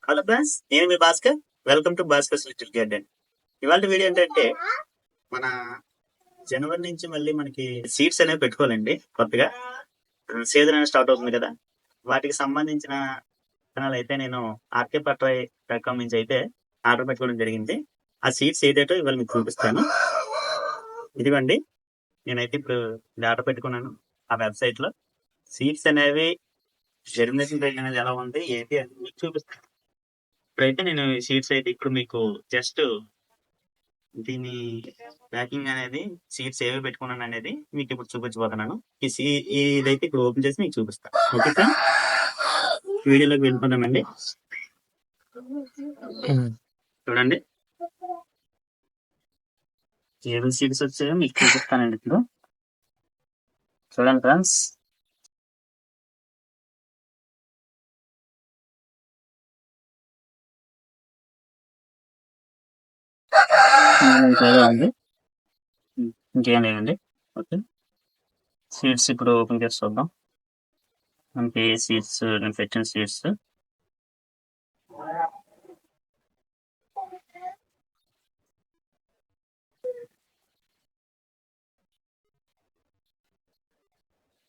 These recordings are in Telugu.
హలో ఫ్రెండ్స్, నేను మీ Bhaskar. Welcome to Bhaskar little garden. ఇవాళ వీడియో ఏంటంటే మన జనవరి నుంచి మళ్ళీ మనకి సీడ్స్ అనేవి పెట్టుకోవాలండి. కొత్తగా సీజన్ అనేది స్టార్ట్ అవుతుంది కదా, వాటికి సంబంధించిన విత్తనాలు అయితే నేను ఆర్కే పట్రై రకం నుంచి అయితే ఆర్డర్ పెట్టుకోవడం జరిగింది. ఆ సీడ్స్ ఏదేటో ఇవాళ మీకు చూపిస్తాను. ఇదిగోండి, నేనైతే ఇప్పుడు ఇది ఆర్డర్ పెట్టుకున్నాను ఆ వెబ్సైట్ లో. సీడ్స్ అనేవి జర్మినేషన్ రేట్ అనేది ఎలా ఉంది ఏంటి అని మీకు చూపిస్తాను. ఇప్పుడైతే నేను సీడ్స్ అయితే ఇప్పుడు మీకు జస్ట్ దీని ప్యాకింగ్ అనేది సీడ్స్ ఏవి పెట్టుకున్నాను అనేది మీకు ఇప్పుడు చూపించబోతున్నాను. ఇదైతే ఇప్పుడు ఓపెన్ చేసి మీకు చూపిస్తాను. ఓకే సార్, వీడియోలోకి వెళ్ళిపోతామండి. చూడండి, ఏవి సీడ్స్ వచ్చాయో మీకు చూపిస్తానండి ఇప్పుడు. చూడండి ఫ్రెండ్స్, ఉంది, ఇంకేం లేదండి. ఓకే, సీడ్స్ ఇప్పుడు ఓపెన్ చేసి చూద్దాం. మనకి సీడ్స్ నేను పెట్టిన సీడ్స్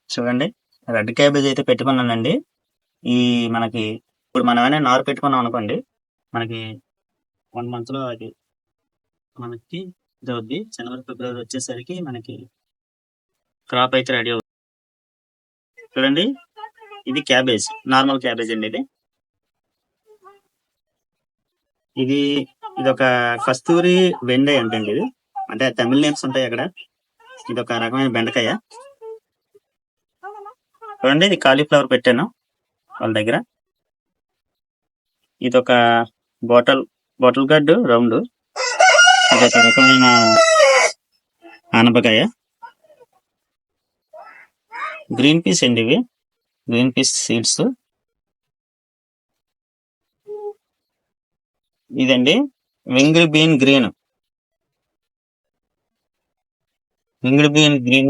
చూడండి. రెడ్ క్యాబేజ్ అయితే పెట్టుకున్నానండి. ఈ మనకి ఇప్పుడు మనం ఏమైనా నారు పెట్టుకున్నాం అనుకోండి, మనకి 1 month లో అది మనకి ఇది అవుద్ది. జనవరి ఫిబ్రవరి వచ్చేసరికి మనకి క్రాప్ అయితే రెడీ అవుతుంది. చూడండి, ఇది క్యాబేజ్, నార్మల్ క్యాబేజ్ అండి. ఇది ఇది ఒక కస్తూరి బెండ అంటండి. ఇది అంటే తమిళ నేమ్స్ ఉంటాయి అక్కడ. ఇది ఒక రకమైన బెండకాయ. చూడండి, ఇది కాలీఫ్లవర్ పెట్టాను వాళ్ళ దగ్గర. ఇది ఒక బాటిల్ గడ్డు రౌండ్, ఇది ఒక రకమైన ఆనపకాయ. గ్రీన్ పీస్ అండి, ఇవి గ్రీన్ పీస్ సీడ్స్. ఇదండి వింగ్డ్ బీన్ గ్రీన్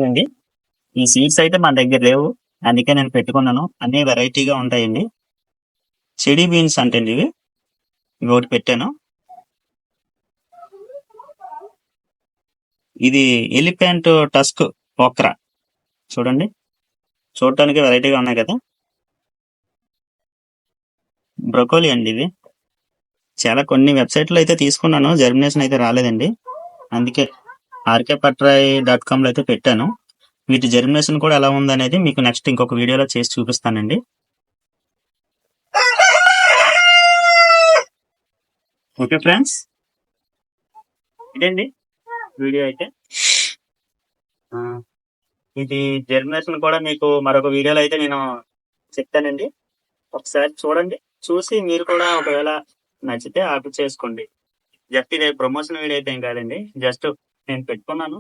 అండి. ఈ సీడ్స్ అయితే మన దగ్గర లేవు, అందుకే నేను పెట్టుకున్నాను. అన్ని వెరైటీగా ఉంటాయండి. చెడీ బీన్స్ అంటే ఇవి ఒకటి పెట్టాను. ఇది ఎలిఫెంట్ టస్క్ ఓక్రా. చూడండి, చూడటానికి వెరైటీగా ఉన్నాయి కదా. బ్రొకోలీ అండి, ఇది చాలా కొన్ని వెబ్సైట్లో అయితే తీసుకున్నాను, జర్మినేషన్ అయితే రాలేదండి. అందుకే rkpatrai.com లో అయితే పెట్టాను. వీటి జర్మినేషన్ కూడా ఎలా ఉందనేది మీకు నెక్స్ట్ ఇంకొక వీడియోలో చేసి చూపిస్తానండి. ఓకే ఫ్రెండ్స్, ఇదండి వీడియో అయితే. ఇది జర్మినేషన్ కూడా మీకు మరొక వీడియోలో అయితే నేను చెప్తానండి. ఒకసారి చూడండి, చూసి మీరు కూడా ఒకవేళ నచ్చితే ఆర్డర్ చేసుకోండి. జస్ట్ ఇదే ప్రమోషన్ వీడియో అయితే ఏం కాదండి, జస్ట్ నేను పెట్టుకున్నాను,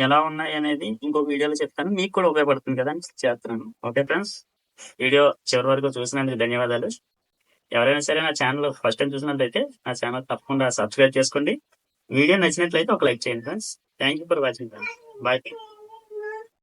ఎలా ఉన్నాయి అనేది ఇంకో వీడియోలో చెప్తాను. మీకు కూడా ఉపయోగపడుతుంది కదా అని చేస్తున్నాను. ఓకే ఫ్రెండ్స్, వీడియో చివరి వరకు చూసినందుకు ధన్యవాదాలు. ఎవరైనా సరే నా ఛానల్ ఫస్ట్ టైం చూసినట్లయితే నా ఛానల్ తప్పకుండా సబ్స్క్రైబ్ చేసుకోండి. వీడియో నచ్చినట్లయితే ఒక లైక్ చేయండి friends. Thank you for watching friends. Bye.